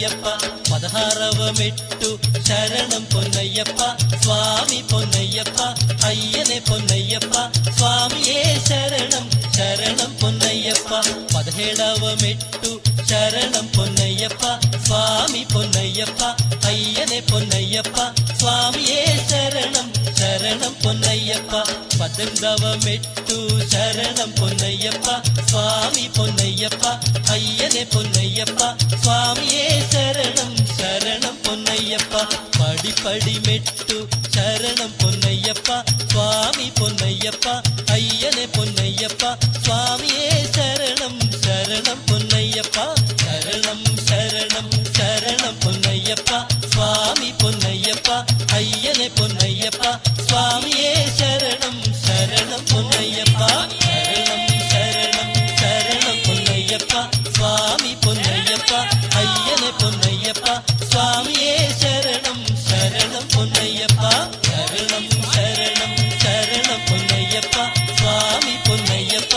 പൊന്നയ്യപ്പ പദഹാരവ മെട്ടു ശരണം പൊന്നയ്യപ്പ സ്വാമി പൊന്നയ്യപ്പ അയ്യനെ പൊന്നയ്യപ്പ സ്വാമിയേ ശരണം ശരണം പൊന്നയ്യപ്പ പതിഹേഴവ മെട്ടു ശരണം പൊന്നയ്യപ്പ സ്വാമി പൊന്നയ്യപ്പ അയ്യനെ പൊന്നയ്യപ്പ സ്വാമിയേ ശരണം ശരണം പൊന്നയ്യപ്പ പതിനെട്ടവ മെട്ടു ശരണം പൊന്നയ്യപ്പ സ്വാമി പൊന്നയ്യപ്പ അയ്യനെ പൊന്നയ്യപ്പ സ്വാമിയേ ശരണം ശരണം പൊന്നയ്യപ്പ പടിപ്പടി മെട്ടു ശരണം പൊന്നയ്യപ്പ സ്വാമി പൊന്നയ്യപ്പ അയ്യനെ പൊന്നയ്യപ്പ സ്വാമിയേ ശരണം ശരണം പൊന്നയ്യപ്പ ശരണം ശരണം ശരണം പൊന്നയ്യപ്പ സ്വാമി പൊന്നയ്യപ്പ അയ്യനെ പൊന്നയ്യപ്പ സ്വാമിയേ ശരണം ശരണം പൊന്നയ്യപ്പ ശരണം ശരണം ശരണം പൊന്നയ്യപ്പ സ്വാമി പൊന്നയ്യപ്പ അയ്യനെ പൊന്നയ്യപ്പ സ്വാമിയേ ശരണം ശരണം പൊന്നയ്യപ്പ ശരണം ശരണം ശരണം പൊന്നയ്യപ്പ സ്വാമി പൊന്നയ്യപ്പ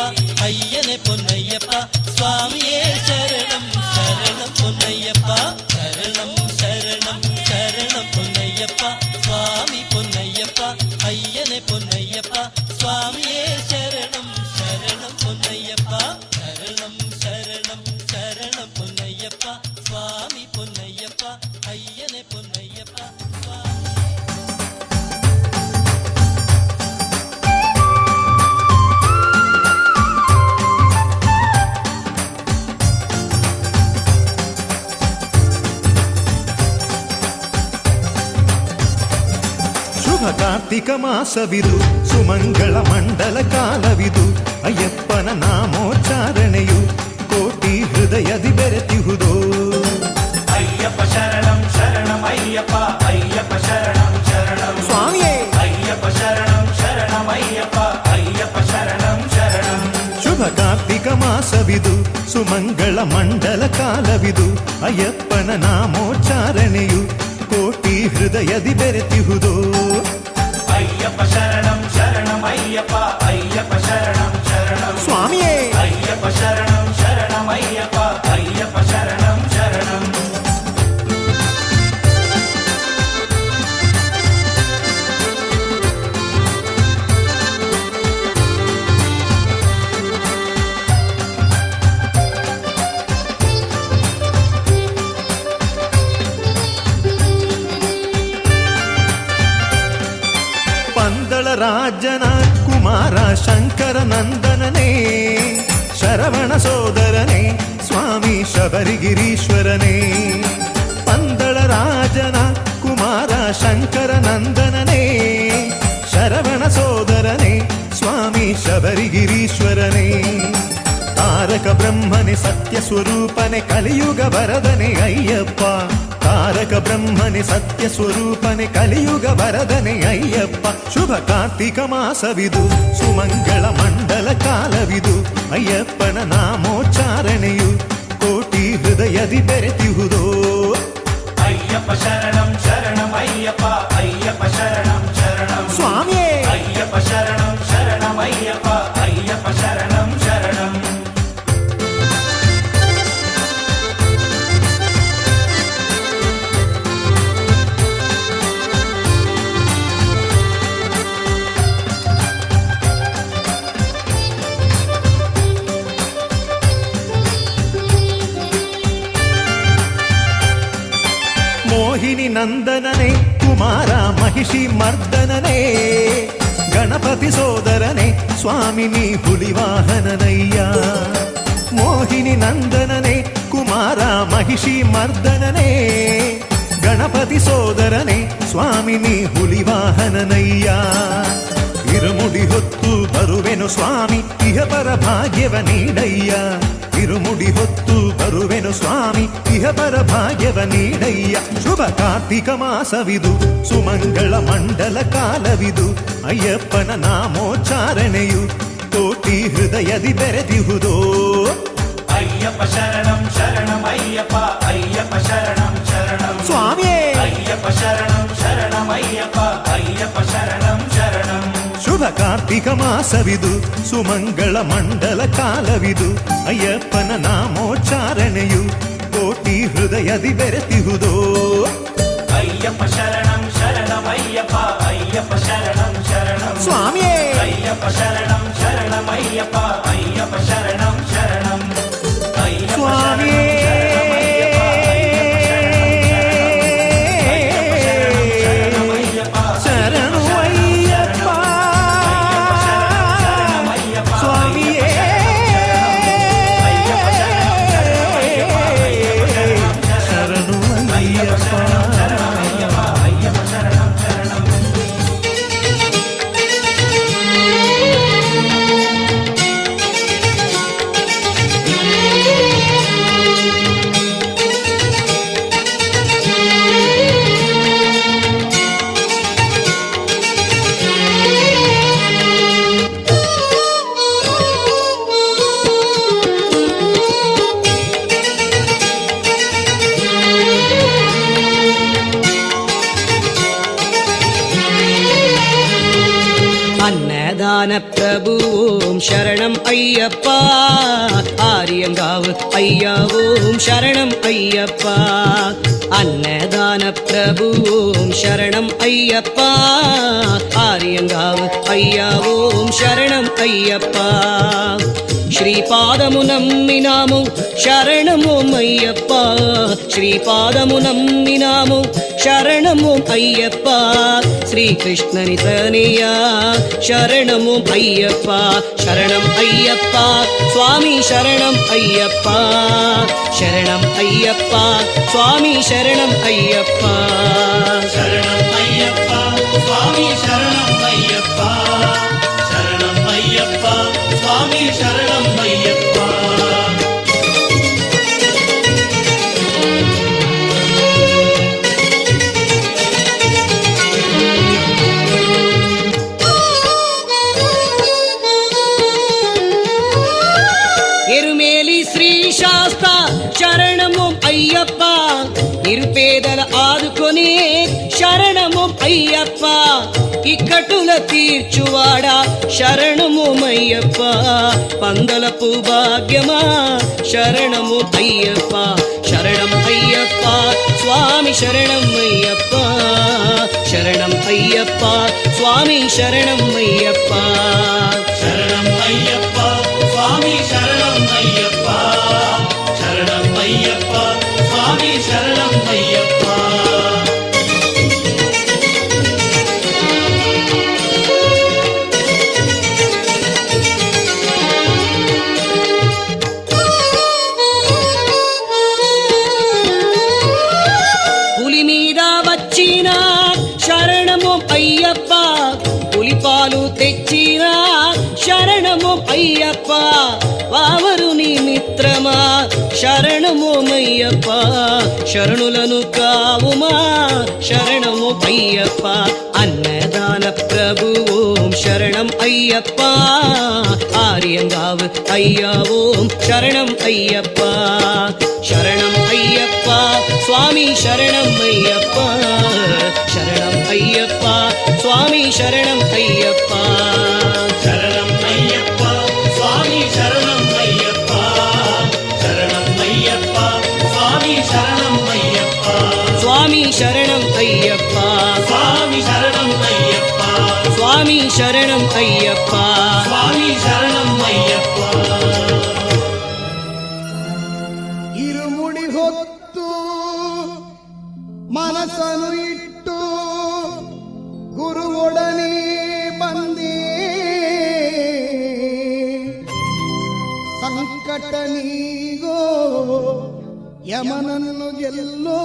അയ്യനെ പൊന്നയ്യപ്പ സ്വാമിയേ ശരണം ശരണം പൊന്നയ്യപ്പ ശരണം ശരണം ശരണം പൊന്നയ്യപ്പ സ്വാമി പൊന്നയ്യപ്പ അയ്യനെ പൊന്നയ്യപ്പ സ്വാമിയേ ശരണം ശരണം പൊന്നയ്യപ്പ ശരണം ശരണം ശരണം പൊന്നയ്യപ്പ സ്വാമി പൊന്നയ്യപ്പ അയ്യനെ പൊന്നയ്യപ്പ ಕಾರ್ತಿಕ ಮಾಸವಿದು ಸುಮಂಗಳ ಮಂಡಲ ಕಾಲವಿದು ಅಯ್ಯಪ್ಪನ ನಾಮೋಚ್ಚಾರಣೆಯು ಕೋಟಿ ಹೃದಯದಿ ಬೆರೆತಿಹುದು ಅಯ್ಯಪ್ಪ ಶರಣಂ ಶರಣಂ ಅಯ್ಯಪ್ಪ ಅಯ್ಯಪ್ಪ ಶರಣಂ ಶರಣಂ ಸ್ವಾಮಿಯೇ ಅಯ್ಯಪ್ಪ ಶರಣಂ ಶರಣಂ ಅಯ್ಯಪ್ಪ ಅಯ್ಯಪ್ಪ ಶರಣಂ ಶರಣಂ ಶುಭ ಕಾರ್ತಿಕ ಮಾಸವಿದು ಸುಮಂಗಳ ಮಂಡಲ ಕಾಲವಿದು ಅಯ್ಯಪ್ಪನ ನಾಮೋಚ್ಚಾರಣೆಯು ಕೋಟಿ ಹೃದಯದಿ ಬೆರೆತಿಹುದು ಅಯ್ಯಪ್ಪ ಶರಣಂ ಶರಣಂ ಅಯ್ಯಪ್ಪ ಅಯ್ಯಪ್ಪ ಶರಣಂ ಶರಣಂ ಸ್ವಾಮಿಯೇ ಅಯ್ಯಪ್ಪ ಶರಣಂ ಶರಣಂ ಅಯ್ಯಪ್ಪ ಅಯ್ಯಪ್ಪ ಶರಣಂ ಶರಣಂ ರಾಜನ ಕುಮಾರ ಶಂಕರ ನಂದನನೇ ಶರವಣ ಸೋದರನೇ ಸ್ವಾಮಿ ಶಬರಿಗಿರೀಶ್ವರನೇ ಪಂದಳ ರಾಜನ ಕುಮಾರ ಶಂಕರ ನಂದನನೇ ಶರವಣ ಸೋದರನೇ ಸ್ವಾಮಿ ಶಬರಿಗಿರೀಶ್ವರನೇ ತಾರಕ ಬ್ರಹ್ಮನೆ ಸತ್ಯ ಸ್ವರೂಪನೆ ಕಲಿಯುಗ ವರದನೆ ಅಯ್ಯಪ್ಪ ತಾರಕ ಬ್ರಹ್ಮನೆ ಸತ್ಯ ಸ್ವರೂಪನೆ ಕಲಿಯುಗ ವರದನೆ ಅಯ್ಯಪ್ಪ ಶುಭ ಕಾರ್ತಿಕ ಮಾಸವಿದು ಸುಮಂಗಳ ಮಂಡಲ ಕಾಲವಿದು ಅಯ್ಯಪ್ಪನ ನಾಮೋಚ್ಚಾರಣೆಯು ಕೋಟಿ ಹೃದಯದಿ ಬೆರೆತಿಹುದೋ ಅಯ್ಯಪ್ಪ ಶರಣಂ ಶರಣಂ ಅಯ್ಯಪ್ಪ ಅಯ್ಯಪ್ಪ ಶರಣಂ ಶರಣಂ ಸ್ವಾಮಿಯೇ ಅಯ್ಯಪ್ಪ ಶರಣಂ ಶರಣಂ ಅಯ್ಯಪ್ಪ ಅಯ್ಯಪ್ಪ ಶರಣಂ ಶರಣಂ ಮೋಹಿನಿ ನಂದನನೇ ಕುಮಾರ ಮಹಿಷಿ ಮರ್ದನನೇ ಗಣಪತಿ ಸೋದರನೇ ಸ್ವಾಮಿನಿ ಹುಲಿವಾಹನನಯ್ಯ ಮೋಹಿನಿ ನಂದನನೇ ಕುಮಾರ ಮಹಿಷಿ ಮರ್ದನನೇ ಗಣಪತಿ ಸೋದರನೇ ಸ್ವಾಮಿನಿ ಹುಲಿವಾಹನನಯ್ಯ ಇರುಮುಡಿ ಹೊತ್ತು ಬರುವೆನು ಸ್ವಾಮಿ ಇಹಪರ ಭಾಗ್ಯವ ನೀಡಯ್ಯ ಇರುಮುಡಿ ಹೊತ್ತು ಬರುವೆನು ಸ್ವಾಮಿ ಇಹಪರ ಭಾಗ್ಯವ ನೀಡಯ್ಯ ಶುಭ ಕಾರ್ತಿಕ ಮಾಸವಿದು ಸುಮಂಗಳ ಮಂಡಲ ಕಾಲವಿದು ಅಯ್ಯಪ್ಪನ ನಾಮೋಚ್ಚಾರಣೆಯು ಕೋಟಿ ಹೃದಯದಿ ಬೆರೆತಿಹುದೋ ಅಯ್ಯಪ್ಪ ಶರಣಂ ಶರಣಂ ಅಯ್ಯಪ್ಪ ಅಯ್ಯಪ್ಪ ಶರಣಂ ಶರಣಂ ಸ್ವಾಮಿಯೇ ಅಯ್ಯಪ್ಪ ಶರಣಂ ಶರಣಂ ಅಯ್ಯಪ್ಪ ಅಯ್ಯಪ್ಪ ಶರಣಂ ಶರಣಂ ಶುಭ ಕಾರ್ತಿಕ ಮಾಸವಿದು ಸುಮಂಗಳ ಮಂಡಲ ಕಾಲವಿದು ಅಯ್ಯಪ್ಪನ ನಾಮೋಚ್ಚಾರಣೆಯು ಕೋಟಿ ಹೃದಯದಿ ಬೆರೆತಿಹುದೋ ಅಯ್ಯಪ್ಪ ಶರಣಂ ಶರಣಮಯ್ಯಪ್ಪ ಅಯ್ಯಪ್ಪ ಶರಣಂ ಶರಣಂ ಸ್ವಾಮಿಯೇ ಅಯ್ಯಪ್ಪ ಶರಣಂ ಶರಣಮಯ್ಯಪ್ಪ ಅಯ್ಯಪ್ಪ ಶರಣಂ ಶರಣಂ ಅಯ್ಯಪ್ಪ ಸ್ವಾಮಿಯೇ ಶರಣು ಅಯ್ಯಪ್ಪ ಸ್ವಾಮಿಯೇ ಶರಣು ಅಯ್ಯಪ್ಪ அன்னதான பிரபு ஓம் சரணம் ஐயப்பா ஆரியங்காவு ஐயா ஓம் சரணம் ஐயப்பா அன்னதான பிரபு ஓம் சரணம் ஐயப்பா ஆரியங்காவு ஐயா ஓம் சரணம் ஐயப்பா శ్రీపాదము నమ్మినాము శరణము అయ్యప్ప శ్రీపాదము నమ్మినాము శరణము అయ్యప్ప శ్రీకృష్ణని తనయ శరణము అయ్యప్ప శరణం అయ్యప్ప స్వామి శరణం అయ్యప్ప శరణం అయ్యప్ప స్వామి శరణం అయ్యప్ప శరణం అయ్యప్ప స్వామి శరణం అయ్యప్ప శరణం అయ్యప్ప స్వామి శరణం అయ్యప్ప ఎరుమేలి శ్రీ శాస్త శరణము అయ్యప్ప నిరుపేదల ఆదుకొనే శరణము అయ్యప్ప ఇక్కటుల తీర్చువాడా శరణము అయ్యప్ప పందలపు భాగ్యమా శరణము అయ్యప్ప శరణం అయ్యప్ప స్వామి శరణం అయ్యప్ప శరణం అయ్యప్ప స్వామి శరణం అయ్యప్ప శరణం అయ్యప్ప స్వామి శరణం అయ్యప్ప శరణం అయ్యప్ప స్వామి శరణం అయ్యప్ప పులి మీద వచ్చిన శరణము అయ్యప్ప పులిపాలు తెచ్చిన శరణము అయ్యప్ప వావరుని మిత్రమా శరణము అయ్యప్ప శరణులను కావుమా శరణము అయ్యప్ప అన్నదాన ప్రభు ఓం శరణం అయ్యప్ప ఆర్యంగావు అయ్యా ఓం శరణం అయ్యప్ప శరణం అయ్యప్ప స్వామి శరణం అయ్యప్ప శరణం అయ్యప్ప స్వామి శరణం అయ్యప్ప శరణం అయ్యప్ప స్వామి శరణం అయ్యప్ప శరణం అయ్యప్ప స్వామి శరణం అయ్యప్ప స్వామి శరణం అయ్యప్ప స్వామి శరణం అయ్యప్ప స్వామి శరణం అయ్యప్ప స్వామి శరణం అయ్యప్ప ಇರುಮುಡಿ ಹೊತ್ತು ಮನಸ್ಸನ್ನು ಇಟ್ಟು ಗುರುವೊಡನೆ ಬಂದೇ ಸಂಕಟ ನೀಗೋ ಯಮನನ್ನು ಗೆಲ್ಲೋ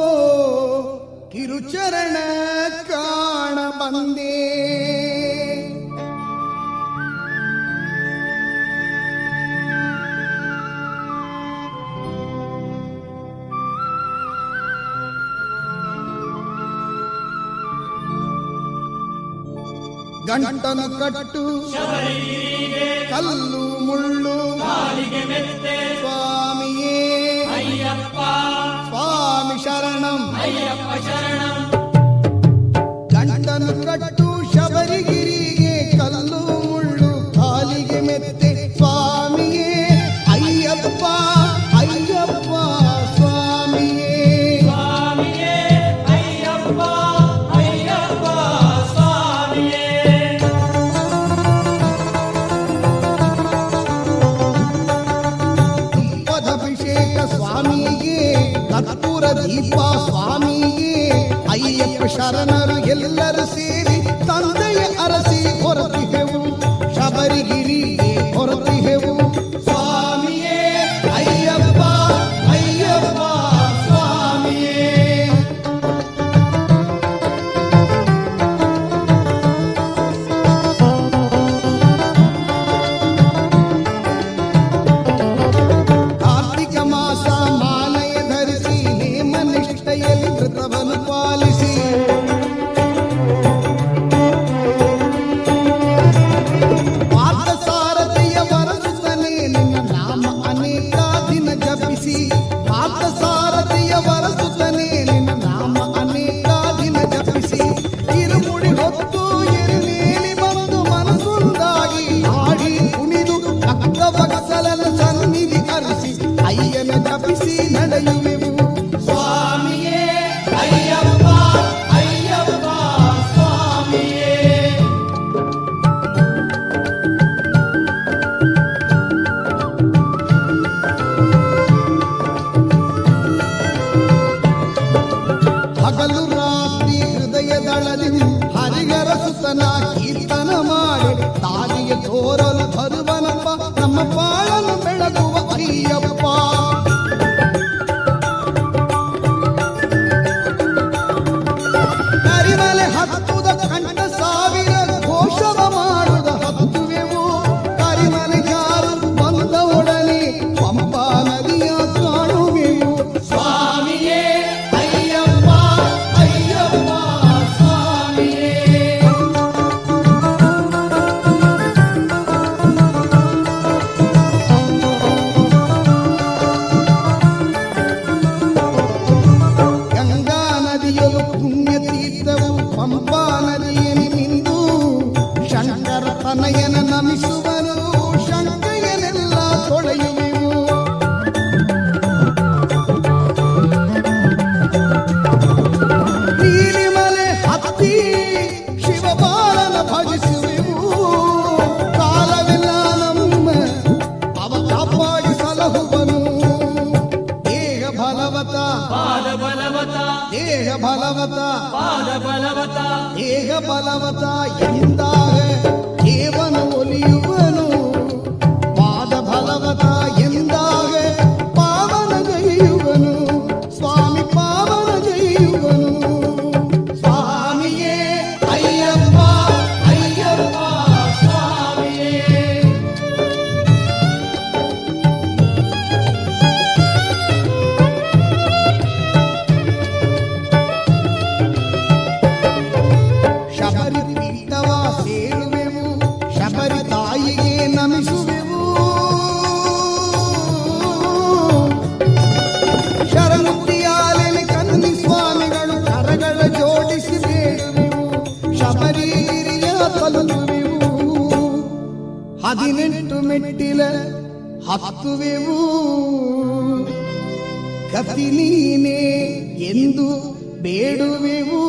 ಕಿರುಚರಣ ಕಾಣ ಬಂದೇ ಗಂಟನು ಕಟ್ಟು ಕಲ್ಲು ಮುಳ್ಳು ಸ್ವಾಮಿಯೇ ಸ್ವಾಮಿ ಶರಣಂ ಗಂಟನು ಕಟ್ಟು ಶಬರಿಗಿರಿಗೆ ಕಲ್ಲು ಮುಳ್ಳು ಕಾಲಿಗೆ ಮೆತ್ತೆ ಸ್ವಾಮಿಯೇ ಅಯ್ಯಪ್ಪ ಅಯ್ಯಪ್ಪ ಸ್ವಾಮಿ ಕರ್ಪೂರ ದೀಪ ಸ್ವಾಮಿಯೇ ಅಯ್ಯಪ್ಪ ಶರಣರು ಎಲ್ಲರೂ ಸೇರಿ ತಂದೆಯ ಅರಸಿ ಹೊರತಿಹೆವು ಶಬರಿಗಿರಿಗೆ ಹೊರತಿಹೆವು ಸ್ವಾಮಿಯೇ ಅಯ್ಯಪ್ಪ ಅಯ್ಯಪ್ಪ ಸ್ವಾಮಿಯೇ ಕಾರ್ತಿಕ ಮಾಸ ಮಾಲೆಯ ಧರಿಸಿ ನೇಮ ನಿಷ್ಠೆಯಲ್ಲಿ ವ್ರತವನ್ನು ಪಾಲಿಸಿ ಪಾರ್ಥಸಾರಥಿಯ ವರಸುತ್ತನೆ ನಿನ್ನ ನಾಮ ಅನೇಕ ದಿನ ಜಪಿಸಿ ಪಾರ್ಥಸಾರಥಿಯ ವರಸುತ್ತನೆ ನಿನ್ನ ನಾಮ ಅನೇಕ ದಿನ ಜಪಿಸಿ ಇರುಮುಡಿ ಹೊತ್ತು ಎರುಮೇಲಿ ಬಂದು ಮನಸ್ಸೊಂದಾಗಿ ಹಾಡಿ ಕುಣಿದು ಭಕ್ತ ವತ್ಸಲನ ಸನ್ನಿಧಿ ಅರಿಸಿ ಅಯ್ಯನ ಜಪಿಸಿ ನಡೆಯುವೆವು ಸ್ವಾಮಿಯೇ ಅಯ್ಯಪ್ಪ ಅಯ್ಯಪ್ಪ ಸ್ವಾಮಿಯೇ ಹಗಲು ರಾತ್ರಿ ಹೃದಯದಳದಿ ಹರಿಗರ ಸುತನ ಕೀರ್ತನ ಮಾಡಿ ತಾಯಿಯ ತೋರಲು ಬರುವನಪ್ಪ ನಮ್ಮ ಬಾಳನ್ನು ಬೆಳಗುವ ಅಯ್ಯಪ್ಪ ಕರಿಮಲೆ ಹತ್ತುದ ಕಂಠ ಸಾವಿರ ಘೋಷವ ಮಾಡುದ ಹತ್ತುವೆವು ಕರಿಮಲೆ ಜಾರು ಬಂದ ಒಡನೆ ಪಂಪಾ ನದಿಯ ಕಾಣುವೆವು ಸ್ವಾಮಿಯೇ ಅಯ್ಯಪ್ಪ ಅಯ್ಯಪ್ಪ ಸ್ವಾಮಿಯೇ ಗಂಗಾ ನದಿಯಲು ಪುಣ್ಯ ತೀರ್ಥವು ಪಂಪಾ ನದಿಯಲ್ಲಿ ನಿಂದು ಶಂಕರ ತನಯನ ನಮಿಸುವನು ಶಂಕೆಯನೆಲ್ಲ ತೊಳೆಯುವೆವು ನೀಲಿಮಲೆ ಹತ್ತಿ ಶಿವಬಾಲನ ಭಜಿಸುವೆವು ಕಾಲವೆಲ್ಲ ನಮ್ಮ ಅವ ಕಾಪಾಡಿ ಸಲಹುವನು ದೇಹ ಬಲವತ ಪಾದ ಬಲವತ ದೇಹ ಬಲವತ ಪಾದ ಬಲವತ ದೇಹ ಬಲವತ ಎಂದಾಗ ದೇವನ ಒಲಿಯುವನು ಪಾದ ಬಲವತ ಎಂದಾಗ ಪಾವನ ಗೈಯುವನು ಸ್ವಾಮಿ ಪಾವನ ಗೈಯುವನು ಸ್ವಾಮಿಯೇ ಅಯ್ಯಪ್ಪ ಅಯ್ಯಪ್ಪ ಸ್ವಾಮಿಯೇ ಶಬರಿ ಪೀಠವ ಸೇರುವೆವು ಶಬರಿ ತಾಯಿಗೆ ನಮಿಸುವೆವು ಶರಮುಕ್ತಿಯಾಲೆಲೆ ಕನ್ನಿ ಸ್ವಾಮಿಗಳು ಕರಗಳ ಜೋಡಿಸಿ ಬೇಡುವೆವು ಶಬರಿಗಿರಿಯ ತಲುಪುವೆವು 18 ಮೆಟ್ಟಿಲ ಹತ್ತುವೆವು ಗತಿ ನೀನೇ ಎಂದು ಬೇಡುವೆವು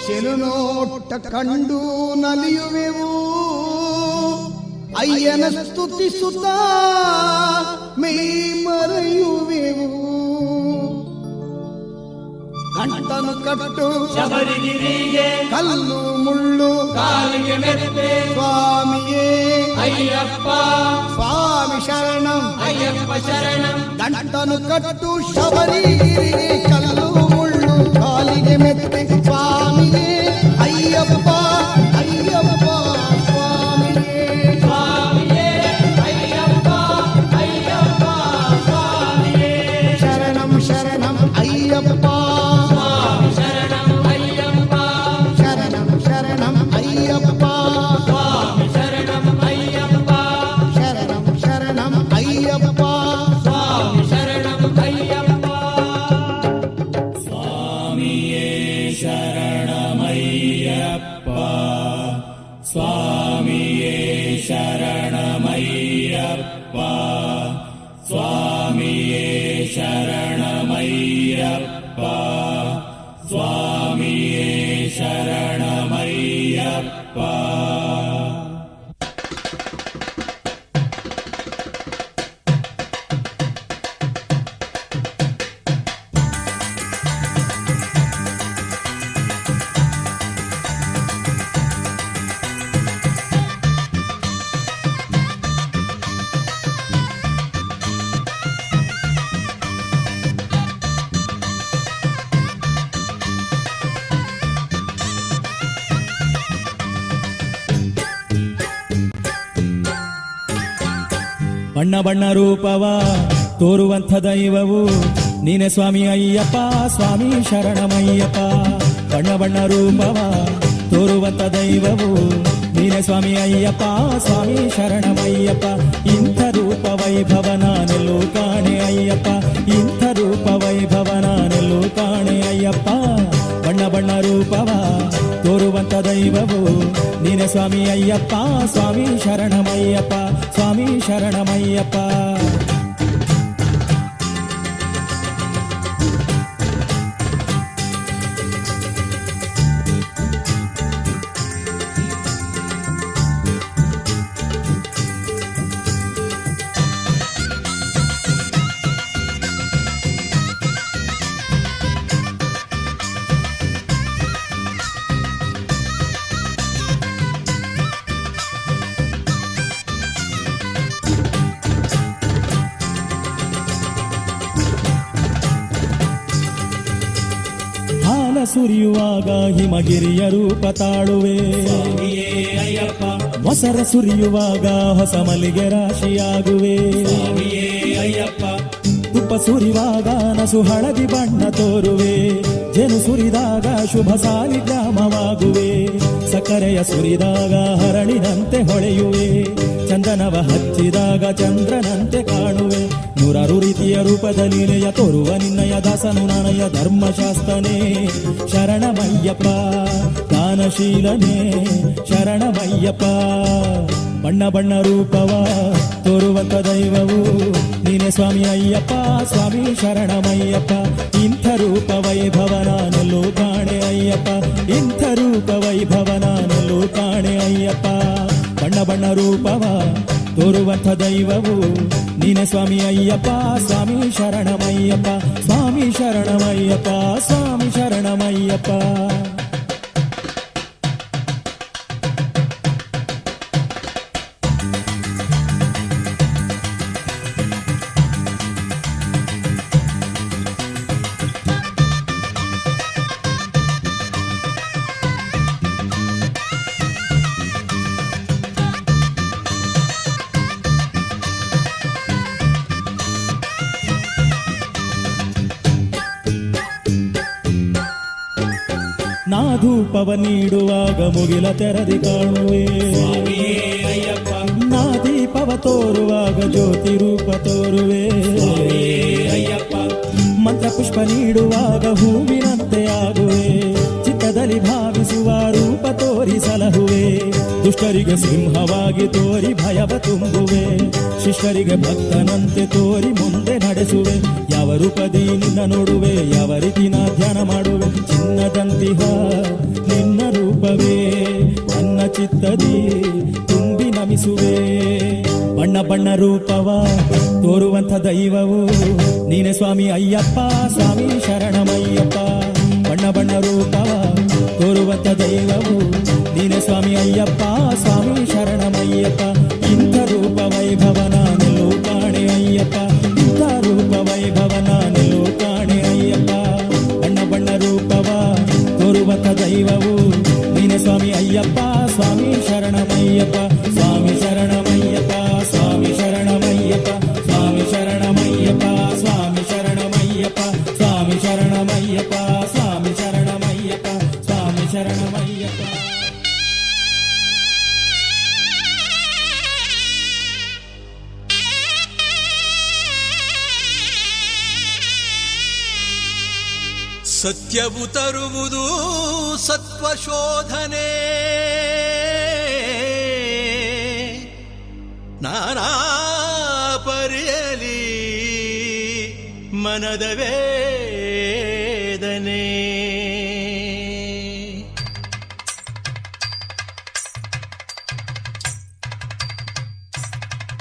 ಶೆಲುನೋಟ ಕಂಡು ನಲಿಯುವೆವು ಅಯ್ಯನ ಸ್ತುತಿಸುತ್ತ ಮೈ ಮರೆಯುವೆವು ಗಂಟನು ಕಟ್ಟು ಶಬರಿಗಿರಿಗೆ ಕಲ್ಲು ಮುಳ್ಳು ಕಾಲಿಗೆ ಮೆತ್ತೆ ಸ್ವಾಮಿಯೇ ಅಯ್ಯಪ್ಪ ಸ್ವಾಮಿ ಶರಣಂ ಅಯ್ಯಪ್ಪ ಶರಣಂ ಗಂಟನು ಕಟ್ಟು ಶಬರಿಗಿರಿಗೆ ಕಲ್ಲು ಮುಳ್ಳು ಕಾಲಿಗೆ ಮೆತ್ತೆ ಸ್ವಾಮಿಯೇ ಅಯ್ಯಪ್ಪ ಅಯ್ಯಪ್ಪ ಸ್ವಾಮಿಯೇ ಸ್ವಾಮಿಯೇ ಅಯ್ಯಪ್ಪ ಅಯ್ಯಪ್ಪ ಸ್ವಾಮಿಯೇ ಶರಣಂ ಶರಣಂ ಅಯ್ಯಪ್ಪ ಸ್ವಾಮಿ ಶರಣಂ ಅಯ್ಯಪ್ಪ ಶರಣಂ ಶರಣಂ ಅಯ್ಯಪ್ಪ ಸ್ವಾಮಿ ಶರಣಂ ಅಯ್ಯಪ್ಪ ಶರಣಂ ಶರಣಂ ಅಯ್ಯಪ್ಪ ಸ್ವಾಮಿ ಶರಣಂ ಅಯ್ಯಪ್ಪ ಸ್ವಾಮಿಯೇ ಶರಣಮಯ್ಯಪ್ಪ ಸ್ವಾಮಿಯೇ ಶರಣಮಯ್ಯಪ್ಪ ಸ್ವಾಮಿಯೇ ಶರಣಮಯ್ಯಪ್ಪ ಸ್ವಾಮಿಯೇ ಶರಣಮಯ್ಯಪ್ಪ ಬಣ್ಣ ಬಣ್ಣ ರೂಪವ ತೋರುವಂಥ ದೈವವು ನೀನೆ ಸ್ವಾಮಿ ಅಯ್ಯಪ್ಪ ಸ್ವಾಮಿ ಶರಣಮಯ್ಯಪ್ಪ. ಬಣ್ಣ ಬಣ್ಣ ರೂಪವ ತೋರುವಂಥ ದೈವವು ನೀನೆ ಸ್ವಾಮಿ ಅಯ್ಯಪ್ಪ ಸ್ವಾಮಿ ಶರಣಮಯ್ಯಪ್ಪ. ಇಂಥ ರೂಪ ವೈಭವ ನಾನೆಲ್ಲೂ ಕಾಣೆ ಅಯ್ಯಪ್ಪ, ಇಂಥ ರೂಪ ವೈಭವ ನಾನೆಲ್ಲೂ ಕಾಣೆ ಅಯ್ಯಪ್ಪ. ಬಣ್ಣ ಬಣ್ಣ ರೂಪವ ತೋರುವಂಥ ದೈವವು ನೀನೆ ಸ್ವಾಮಿ ಅಯ್ಯಪ್ಪ ಸ್ವಾಮಿ ಶರಣಮಯ್ಯಪ್ಪ ಸ್ವಾಮಿ ಶರಣಮಯ್ಯಪ್ಪ. ಹಾಲ ಸುರಿಯುವಾಗ ಹಿಮಗಿರಿಯ ರೂಪ ತಾಳುವೆ ಅಯ್ಯಪ್ಪ, ಮೊಸರ ಸುರಿಯುವಾಗ ಹೊಸ ಮಲ್ಲಿಗೆ ರಾಶಿಯಾಗುವೆ ಅಯ್ಯಪ್ಪ. ತುಪ್ಪ ಸುರಿವಾಗ ನಸು ಹಳದಿ ಬಣ್ಣ ತೋರುವೆ, ಜೇನು ಸುರಿದಾಗ ಶುಭ ಸಾಲಿಗ್ರಾಮವಾಗುವೆ. ಸಕ್ಕರೆಯ ಸುರಿದಾಗ ಹರಳಿನಂತೆ ಹೊಳೆಯುವೆ, ಚಂದನವ ಹಚ್ಚಿದಾಗ ಚಂದ್ರನಂತೆ ಕಾಣುವೆ. ನೂರಾರು ರೀತಿಯ ರೂಪದಲೀಲೆಯ ತೋರುವ ನಿನ್ನಯ ದಾಸನು ನಾನಯ ಧರ್ಮಶಾಸ್ತ್ರನೇ ಶರಣಮಯ್ಯಪ್ಪ, ದಾನಶೀಲನೇ ಶರಣಮಯ್ಯಪ್ಪ. ಬಣ್ಣ ಬಣ್ಣ ರೂಪವ ತೋರುವಂಥ ದೈವವು ನೀನೆ ಸ್ವಾಮಿ ಅಯ್ಯಪ್ಪ ಸ್ವಾಮಿ ಶರಣಮಯ್ಯಪ್ಪ. ಇಂಥ ರೂಪ ವೈಭವ ನಾನೆಲ್ಲೂ ಕಾಣೆ ಅಯ್ಯಪ್ಪ, ಇಂಥ ರೂಪ ವೈಭವ ನಾನೆಲ್ಲೂ ಕಾಣೆ ಅಯ್ಯಪ್ಪ. ಬಣ್ಣ ಬಣ್ಣ ರೂಪವ ತೋರುವಂಥ ದೈವವು ನೀನೆ ಸ್ವಾಮಿ ಅಯ್ಯಪ್ಪ ಸ್ವಾಮಿ ಶರಣಮಯ್ಯಪ್ಪ ಸ್ವಾಮಿ ಶರಣಮಯ್ಯಪ್ಪ ಸ್ವಾಮಿ ಶರಣಮಯ್ಯಪ್ಪ. ನಾ ಧೂಪವ ನೀಡುವಾಗ ಮುಗಿಲ ತೆರದಿ ಕಾಣುವೆ ಅಯ್ಯಪ್ಪ, ನಾ ದೀಪವ ತೋರುವಾಗ ಜ್ಯೋತಿ ರೂಪ ತೋರುವೆ ಅಯ್ಯಪ್ಪ. ಮಂತ್ರ ಪುಷ್ಪ ನೀಡುವಾಗ ಹೂವಿನಂತೆ ಆಗುವೆ, ಚಿತ್ತದಲ್ಲಿ ಭಾವಿಸುವ ರೂಪ ತೋರಿ ಸಲಹುವೆ. ದುಷ್ಟರಿಗೆ ಸಿಂಹವಾಗಿ ತೋರಿ ಭಯವ ತುಂಬುವೆ, ಶಿಷ್ಟರಿಗೆ ಭಕ್ತನಂತೆ ತೋರಿ ಮುಂದೆ ನಡೆಸುವೆ. ಯಾವ ರೂಪದಿ ನಿನ್ನ ನೋಡುವೆ, ಯಾವ ರೀತಿ ನಾ ಧ್ಯಾನ ಮಾಡುವೆ. ಚಿನ್ನದಂತಿಹ ನಿನ್ನ ರೂಪವೇ ನನ್ನ ಚಿತ್ತದಿ ತುಂಬಿ ನಮಿಸುವೆ. ಬಣ್ಣ ಬಣ್ಣ ರೂಪವ ತೋರುವಂಥ ದೈವವು ನೀನೆ ಸ್ವಾಮಿ ಅಯ್ಯಪ್ಪ ಸ್ವಾಮಿ ಶರಣಮಯ್ಯಪ್ಪ. ಬಣ್ಣ ಬಣ್ಣ ರೂಪವ ತೋರುವಂಥ ದೈವವು ನೀನೆ ಸ್ವಾಮಿ ಅಯ್ಯಪ್ಪ ಸ್ವಾಮಿ ಶರಣಮಯ್ಯಪ್ಪ. ಇಂಥ ರೂಪ ವೈಭವ ನಾನೆಲ್ಲೂ ಕಾಣೆ ಅಯ್ಯಪ್ಪ, ಇಂಥ ರೂಪ ವೈಭವ ನಾನೆಲ್ಲೂ ಕಾಣೆ ಅಯ್ಯಪ್ಪ. ಬಣ್ಣ ಬಣ್ಣ ರೂಪವ ತೋರುವಂಥ ದೈವವು ನೀನೆ ಸ್ವಾಮಿ ಅಯ್ಯಪ್ಪ ಸ್ವಾಮಿ ಶರಣಮಯ್ಯಪ್ಪ ಸ್ವಾಮಿ ಶರಣಮಯ್ಯಪ್ಪ ಸ್ವಾಮಿ ಶರಣಮಯ್ಯಪ್ಪ ಸ್ವಾಮಿ ಶರಣಮಯ್ಯಪ್ಪ ಸ್ವಾಮಿ ಶರಣಮಯ್ಯಪ್ಪ ಸ್ವಾಮಿ ಶರಣಮಯ್ಯಪ್ಪ ಸ್ವಾಮಿ ಶರಣಮಯ್ಯಪ್ಪ ಸ್ವಾಮಿ ಶರಣಮಯ್ಯಪ್ಪ. ಸತ್ಯವು ತರುವುದು ಸತ್ವಶೋಧನೆ, ನಾನಾ ಪರಿಯಲಿ ಮನದ ವೇದನೆ.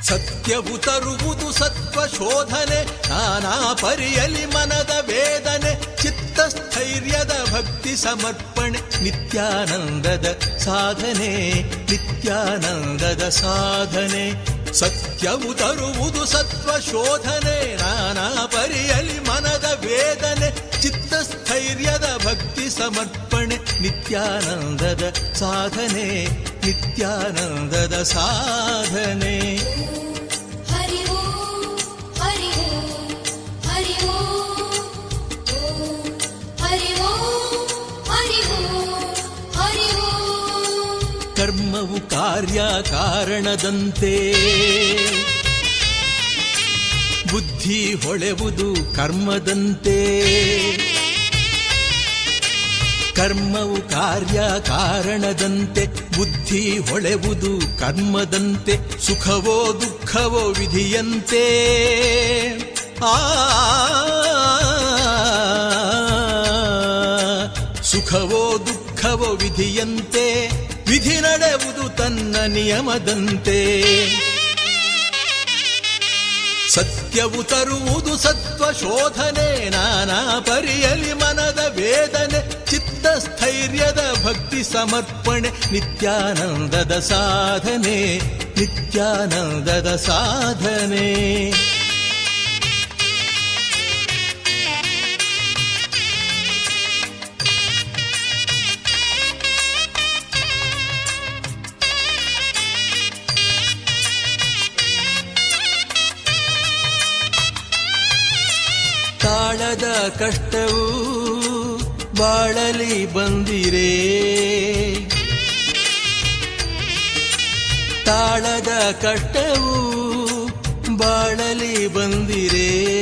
ಸತ್ಯವು ತರುವುದು ಸತ್ವಶೋಧನೆ, ನಾನಾ ಪರಿಯಲಿ ಮನದ ವೇದನೆ. ಚಿತ್ತಸ್ಥೈರ್ಯದ ಭಕ್ತಿ ಸಮರ್ಪಣೆ, ನಿತ್ಯಾನಂದದ ಸಾಧನೆ ನಿತ್ಯಾನಂದದ ಸಾಧನೆ. ಸತ್ಯವು ತರುವುದು ಸತ್ವಶೋಧನೆ, ನಾನಾ ಪರಿಯಲಿ ಮನದ ವೇದನೆ. ಚಿತ್ತಸ್ಥೈರ್ಯದ ಭಕ್ತಿ ಸಮರ್ಪಣೆ, ನಿತ್ಯಾನಂದದ ಸಾಧನೆ ನಿತ್ಯಾನಂದದ ಸಾಧನೆ. ಹರಿ ಓಂ ಹರಿ ಓಂ ಓಂ ಹರಿ ಓಂ ಹರಿ ಓಂ ಹರಿ ಓಂ. ಕರ್ಮವು ಕಾರ್ಯ ಕಾರಣದಂತೆ ಬುದ್ಧಿ ಹೊಳೆವುದು ಕರ್ಮದಂತೆ. ಕರ್ಮವು ಕಾರ್ಯ ಕಾರಣದಂತೆ ಬುದ್ಧಿ ಹೊಳೆವುದು ಕರ್ಮದಂತೆ. ಸುಖವೋ ದುಃಖವೋ ವಿಧಿಯಂತೆ. ಸುಖವೋ ದುಃಖವೋ ವಿಧಿಯಂತೆ. ವಿಧಿ ನಡೆವುದು ತನ್ನ ನಿಯಮದಂತೆ. ಸತ್ಯವು ತರುವುದು ಸತ್ವ ಶೋಧನೆ. ನಾನಾ ಪರಿಯಲಿ ಮನದ ವೇದನೆ. ಚಿತ್ತಸ್ಥೈರ್ಯದ ಭಕ್ತಿ ಸಮರ್ಪಣೆ. ನಿತ್ಯಾನಂದದ ಸಾಧನೆ. ನಿತ್ಯಾನಂದದ ಸಾಧನೆ. ತಾಳದ ಕಷ್ಟವು ಬಾಳಲಿ ಬಂದಿರೆ. ತಾಳದ ಕಷ್ಟವು ಬಾಳಲಿ ಬಂದಿರೆ.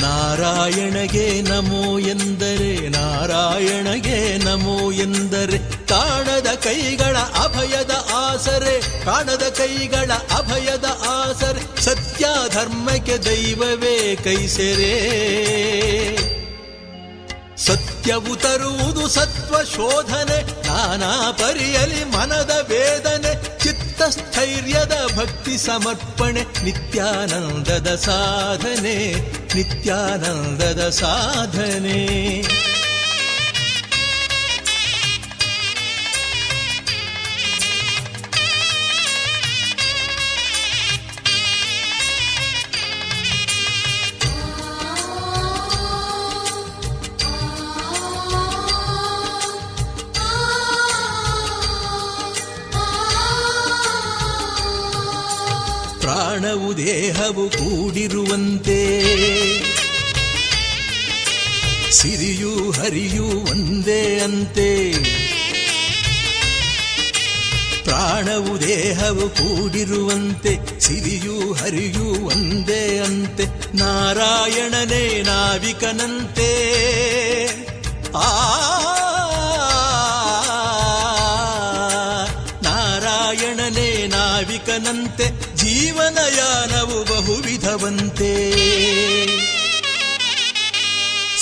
ನಾರಾಯಣಗೆ ನಮೋ ಎಂದರೆ. ನಾರಾಯಣಗೆ ನಮೋ ಎಂದರೆ. ಕಾಣದ ಕೈಗಳ ಅಭಯದ ಆಸರೆ. ಕಾಣದ ಕೈಗಳ ಅಭಯದ ಆಸರೆ. ಸತ್ಯ ಧರ್ಮಕ್ಕೆ ದೈವವೇ ಕೈಸೆರೆ. ಸತ್ಯವು ತರುವುದು ಸತ್ವ ಶೋಧನೆ. ನಾನಾ ಪರಿಯಲಿ ಮನದ ವೇದನೆ. ಚಿತ್ತಸ್ಥೈರ್ಯದ ಭಕ್ತಿ ಸಮರ್ಪಣೆ. ನಿತ್ಯಾನಂದದ ಸಾಧನೆ. ನಿತ್ಯಾನಂದದ ಸಾಧನೆ. ಪ್ರಾಣವು ದೇಹವು ಕೂಡಿರುವಂತೆ. ಸಿರಿಯೂ ಹರಿಯೂ ಒಂದೇ ಅಂತೆ. ಪ್ರಾಣವು ದೇಹವು ಕೂಡಿರುವಂತೆ. ಸಿರಿಯೂ ಹರಿಯೂ ಒಂದೇ ಅಂತೆ. ನಾರಾಯಣನೇ ನಾವಿಕನಂತೆ. ನಾರಾಯಣನೇ ನಾವಿಕನಂತೆ. ಜೀವನಯಾನವು ಬಹುವಿಧವಂತೆ.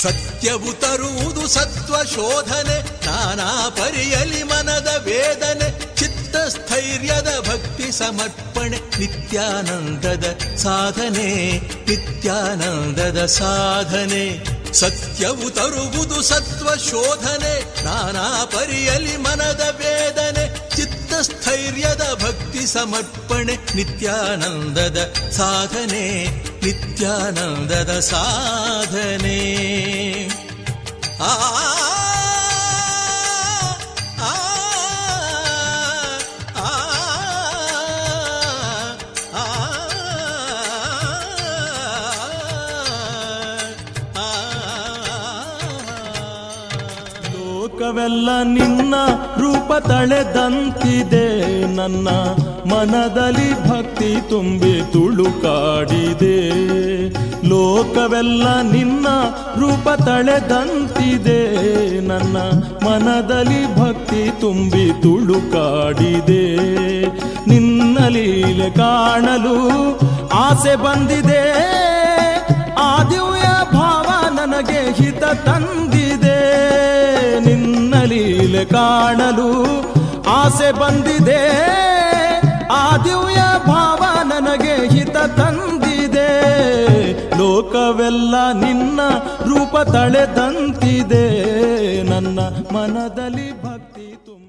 ಸತ್ಯವು ತರುವುದು ಸತ್ವ ಶೋಧನೆ. ನಾನಾ ಪರಿಯಲಿ ಮನದ ವೇದನೆ. ಚಿತ್ತಸ್ಥೈರ್ಯದ ಭಕ್ತಿ ಸಮರ್ಪಣೆ. ನಿತ್ಯಾನಂದದ ಸಾಧನೆ. ನಿತ್ಯಾನಂದದ ಸಾಧನೆ. ಸತ್ಯವು ತರುವುದು ಸತ್ವ ಶೋಧನೆ. ನಾನಾ ಪರಿಯಲಿ ಮನದ ವೇದನೆ. ಚಿತ್ತಸ್ಥೈರ್ಯದ ಭಕ್ತಿ ಸಮರ್ಪಣೆ. ನಿತ್ಯಾನಂದದ ಸಾಧನೆ. ನಿತ್ಯಾನಂದದ ಸಾಧನೆ. ಆ ಲೋಕವೆಲ್ಲ ನಿನ್ನ ರೂಪ ತಳೆದಂತಿದೆ. ನನ್ನ ಮನದಲ್ಲಿ ಭಕ್ತಿ ತುಂಬಿ ತುಳುಕಾಡಿದೆ. ಲೋಕವೆಲ್ಲ ನಿನ್ನ ರೂಪ ತಳೆದಂತಿದೆ. ನನ್ನ ಮನದಲ್ಲಿ ಭಕ್ತಿ ತುಂಬಿ ತುಳುಕಾಡಿದೆ. ನಿನ್ನ ಲೀಲೆ ಕಾಣಲು ಆಸೆ ಬಂದಿದೆ. ಆ ದಿವ್ಯ ಭಾವ ನನಗೆ ಹಿತ ತಂದಿದೆ. ನಿನ್ನ ಲೀಲೆ ಕಾಣಲು ಆಸೆ ಬಂದಿದೆ. ಆ ದಿವ್ಯ ಭಾವ ನನಗೆ ಹಿತ ತಂದಿದೆ. ಲೋಕವೆಲ್ಲ ನಿನ್ನ ರೂಪ ತಳೆದಂತಿದೆ. ನನ್ನ ಮನದಲ್ಲಿ ಭಕ್ತಿ ತುಂಬ